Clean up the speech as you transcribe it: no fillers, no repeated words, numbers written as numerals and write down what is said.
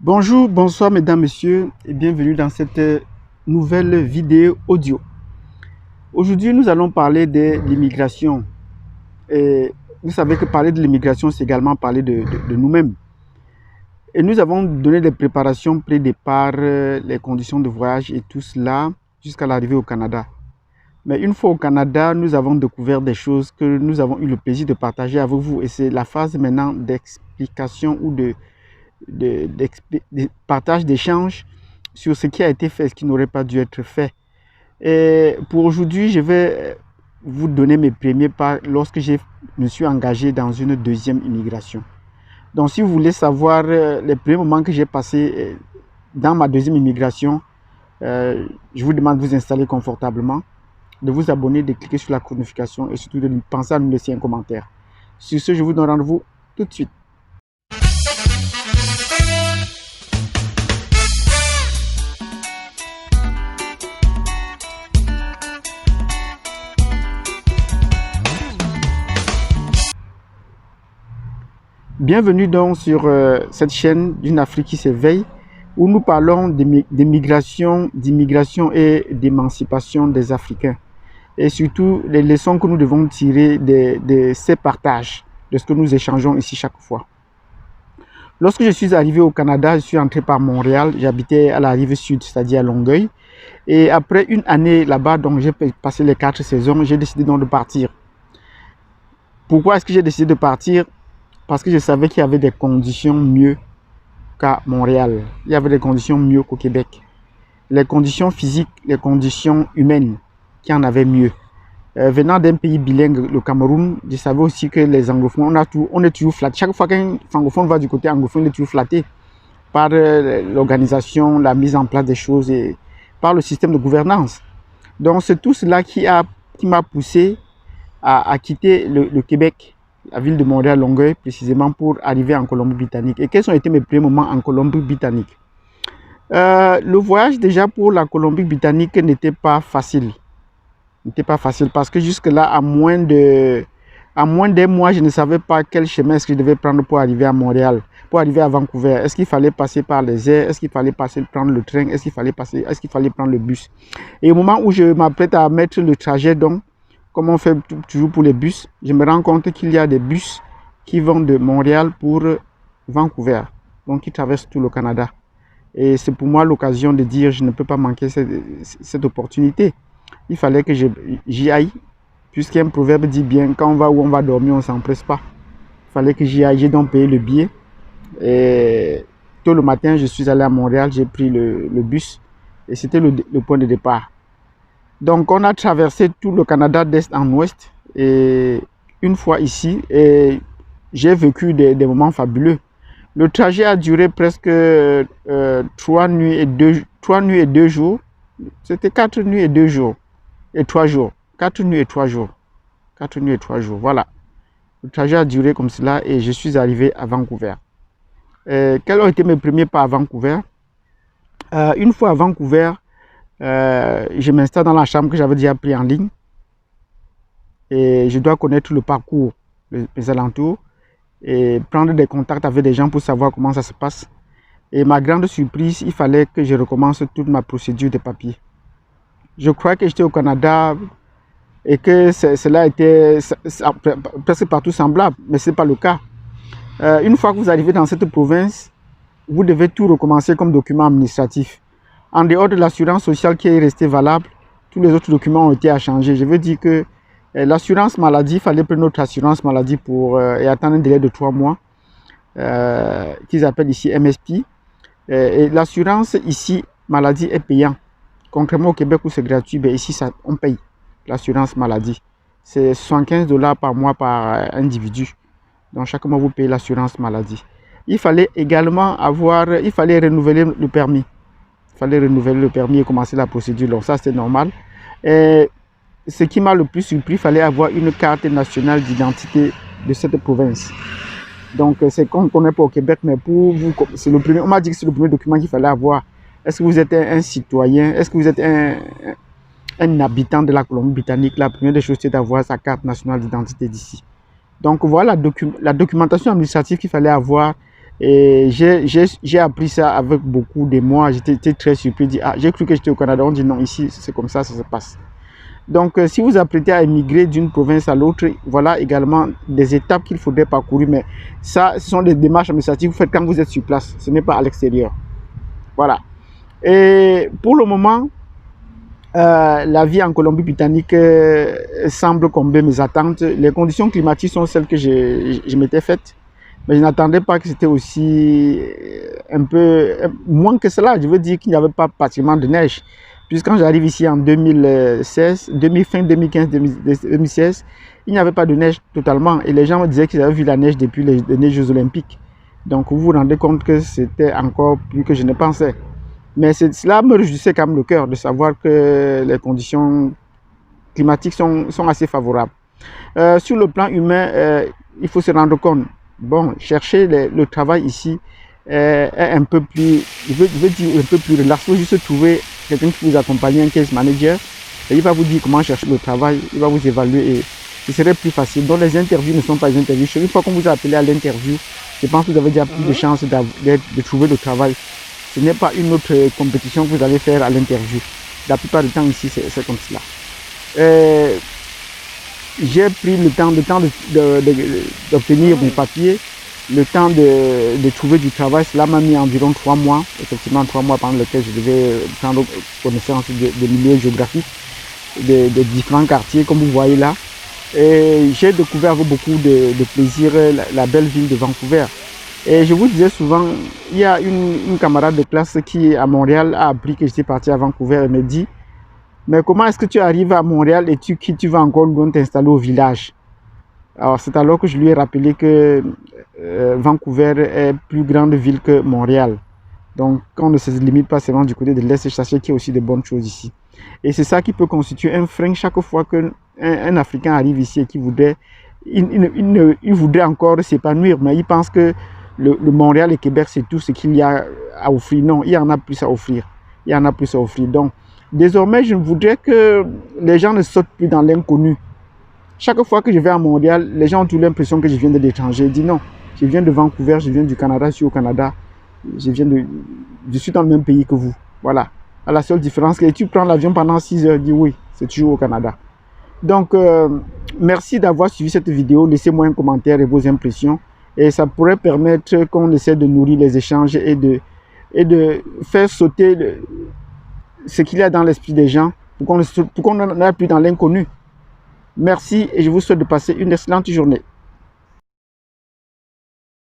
Bonjour, bonsoir mesdames, messieurs et bienvenue dans cette nouvelle vidéo audio. Aujourd'hui, nous allons parler de l'immigration. Et vous savez que parler de l'immigration, c'est également parler de nous-mêmes. Et nous avons donné des préparations pré-départ, les conditions de voyage et tout cela jusqu'à l'arrivée au Canada. Mais une fois au Canada, nous avons découvert des choses que nous avons eu le plaisir de partager avec vous. Et c'est la phase maintenant d'explication ou de partage, d'échange sur ce qui a été fait, ce qui n'aurait pas dû être fait. Et pour aujourd'hui, je vais vous donner mes premiers pas lorsque je me suis engagé dans une deuxième immigration. Donc, si vous voulez savoir les premiers moments que j'ai passés dans ma deuxième immigration, je vous demande de vous installer confortablement, de vous abonner, de cliquer sur la notification et surtout de penser à nous laisser un commentaire. Sur ce, je vous donne rendez-vous tout de suite. Bienvenue donc sur cette chaîne d'une Afrique qui s'éveille où nous parlons d'immigration et d'émancipation des Africains et surtout les leçons que nous devons tirer de ces partages, de ce que nous échangeons ici chaque fois. Lorsque je suis arrivé au Canada, je suis entré par Montréal, j'habitais à la rive sud, c'est-à-dire à Longueuil, et après une année là-bas, donc j'ai passé les 4 saisons, j'ai décidé donc de partir. Pourquoi est-ce que j'ai décidé de partir? Parce que je savais qu'il y avait des conditions mieux qu'à Montréal. Il y avait des conditions mieux qu'au Québec. Les conditions physiques, les conditions humaines, qui en avaient mieux. Venant d'un pays bilingue, le Cameroun, je savais aussi que les anglophones, on est toujours flatté. Chaque fois qu'un francophone va du côté anglophone, il est toujours flatté par l'organisation, la mise en place des choses et par le système de gouvernance. Donc c'est tout cela qui m'a poussé à quitter le Québec, la ville de Montréal-Longueuil précisément, pour arriver en Colombie-Britannique. Et quels ont été mes premiers moments en Colombie-Britannique? Le voyage déjà pour la Colombie-Britannique n'était pas facile. N'était pas facile parce que jusque-là, à moins d'un mois, je ne savais pas quel chemin est-ce que je devais prendre pour arriver à Montréal, pour arriver à Vancouver. Est-ce qu'il fallait passer par les airs? Est-ce qu'il fallait prendre le train? Est-ce qu'il fallait prendre le bus? Et au moment où je m'apprête à mettre le trajet, donc, comme on fait toujours pour les bus, je me rends compte qu'il y a des bus qui vont de Montréal pour Vancouver, donc qui traversent tout le Canada. Et c'est pour moi l'occasion de dire je ne peux pas manquer cette opportunité. Il fallait que j'y aille, puisqu'un proverbe dit bien, quand on va où on va dormir, on ne s'empresse pas. Il fallait que j'y aille, j'ai donc payé le billet. Et tôt le matin, je suis allé à Montréal, j'ai pris le bus et c'était le point de départ. Donc, on a traversé tout le Canada d'est en ouest et une fois ici, j'ai vécu des moments fabuleux. Le trajet a duré presque 3 nuits et 2 jours. C'était 4 nuits et 2 jours et 3 jours. 4 nuits et 3 jours. 4 nuits et 3 jours, voilà. Le trajet a duré comme cela et je suis arrivé à Vancouver. Quels ont été mes premiers pas à Vancouver? Une fois à Vancouver, je m'installe dans la chambre que j'avais déjà pris en ligne et je dois connaître le parcours, les alentours et prendre des contacts avec des gens pour savoir comment ça se passe. Et ma grande surprise, il fallait que je recommence toute ma procédure de papier. Je crois que j'étais au Canada et que cela était presque partout semblable, mais ce n'est pas le cas. Une fois que vous arrivez dans cette province, vous devez tout recommencer comme document administratif. En dehors de l'assurance sociale qui est restée valable, tous les autres documents ont été à changer. Je veux dire que l'assurance maladie, il fallait prendre notre assurance maladie et attendre un délai de 3 mois, qu'ils appellent ici MSP. Et l'assurance ici, maladie, est payante. Contrairement au Québec où c'est gratuit, ben ici, on paye l'assurance maladie. C'est 75 $ par mois par individu. Donc chaque mois, vous payez l'assurance maladie. Il fallait également renouveler le permis. Il fallait renouveler le permis et commencer la procédure. Donc ça, c'est normal. Et ce qui m'a le plus surpris, il fallait avoir une carte nationale d'identité de cette province. Donc c'est qu'on ne connaît pas au Québec, mais pour vous, c'est le premier. On m'a dit que c'est le premier document qu'il fallait avoir. Est-ce que vous êtes un citoyen? Est-ce que vous êtes un habitant de la Colombie-Britannique? La première des choses, c'est d'avoir sa carte nationale d'identité d'ici. Donc voilà la documentation administrative qu'il fallait avoir Et j'ai appris ça avec beaucoup de moi. J'étais très surpris. J'ai cru que j'étais au Canada. On dit non, ici, c'est comme ça se passe. Donc, si vous apprêtez à émigrer d'une province à l'autre, voilà également des étapes qu'il faudrait parcourir. Mais ça, ce sont des démarches administratives que vous faites quand vous êtes sur place. Ce n'est pas à l'extérieur. Voilà. Et pour le moment, la vie en Colombie-Britannique semble combler mes attentes. Les conditions climatiques sont celles que je m'étais faites. Mais je n'attendais pas que c'était aussi un peu moins que cela. Je veux dire qu'il n'y avait pas pratiquement de neige. Puisque quand j'arrive ici en 2016, fin 2015, 2016, il n'y avait pas de neige totalement. Et les gens me disaient qu'ils avaient vu la neige depuis les Jeux Olympiques. Donc vous vous rendez compte que c'était encore plus que je ne pensais. Mais cela me réjouissait quand même le cœur de savoir que les conditions climatiques sont assez favorables. Sur le plan humain, il faut se rendre compte, bon, chercher le travail ici est un peu plus, je veux dire un peu plus relax. Il faut juste trouver quelqu'un qui vous accompagne, un case manager, et il va vous dire comment chercher le travail, il va vous évaluer et ce serait plus facile. Donc les interviews ne sont pas des interviews. Une fois qu'on vous a appelé à l'interview, je pense que vous avez déjà plus de chances de trouver le travail. Ce n'est pas une autre compétition que vous allez faire à l'interview. La plupart du temps ici, c'est comme cela. J'ai pris le temps d'obtenir mes papiers, le temps de trouver du travail. Cela m'a mis environ 3 mois, effectivement 3 mois pendant lesquels je devais prendre connaissance des milieux géographiques, des différents quartiers comme vous voyez là. Et j'ai découvert avec beaucoup de plaisir la belle ville de Vancouver. Et je vous disais souvent, il y a une camarade de classe qui à Montréal a appris que j'étais parti à Vancouver et me dit: mais comment est-ce que tu arrives à Montréal et tu vas encore loin t'installer au village? Alors c'est alors que je lui ai rappelé que Vancouver est plus grande ville que Montréal. Donc on ne se limite pas seulement du côté de l'Est, sachez qu'il y a aussi de bonnes choses ici. Et c'est ça qui peut constituer un frein chaque fois qu'un Africain arrive ici et qu'il voudrait, il voudrait encore s'épanouir, mais il pense que le Montréal et Québec c'est tout ce qu'il y a à offrir. Non, il y en a plus à offrir. Il y en a plus à offrir. Donc désormais, je voudrais que les gens ne sautent plus dans l'inconnu. Chaque fois que je vais à Montréal, les gens ont toujours l'impression que je viens de l'étranger. Je dis non, je viens de Vancouver, je viens du Canada, je suis au Canada. Je suis dans le même pays que vous. Voilà. À la seule différence que tu prends l'avion pendant 6 heures, dis oui, c'est toujours au Canada. Donc, merci d'avoir suivi cette vidéo. Laissez-moi un commentaire et vos impressions. Et ça pourrait permettre qu'on essaie de nourrir les échanges et de faire sauter ce qu'il y a dans l'esprit des gens pour qu'on n'aille plus dans l'inconnu. Merci et je vous souhaite de passer une excellente journée.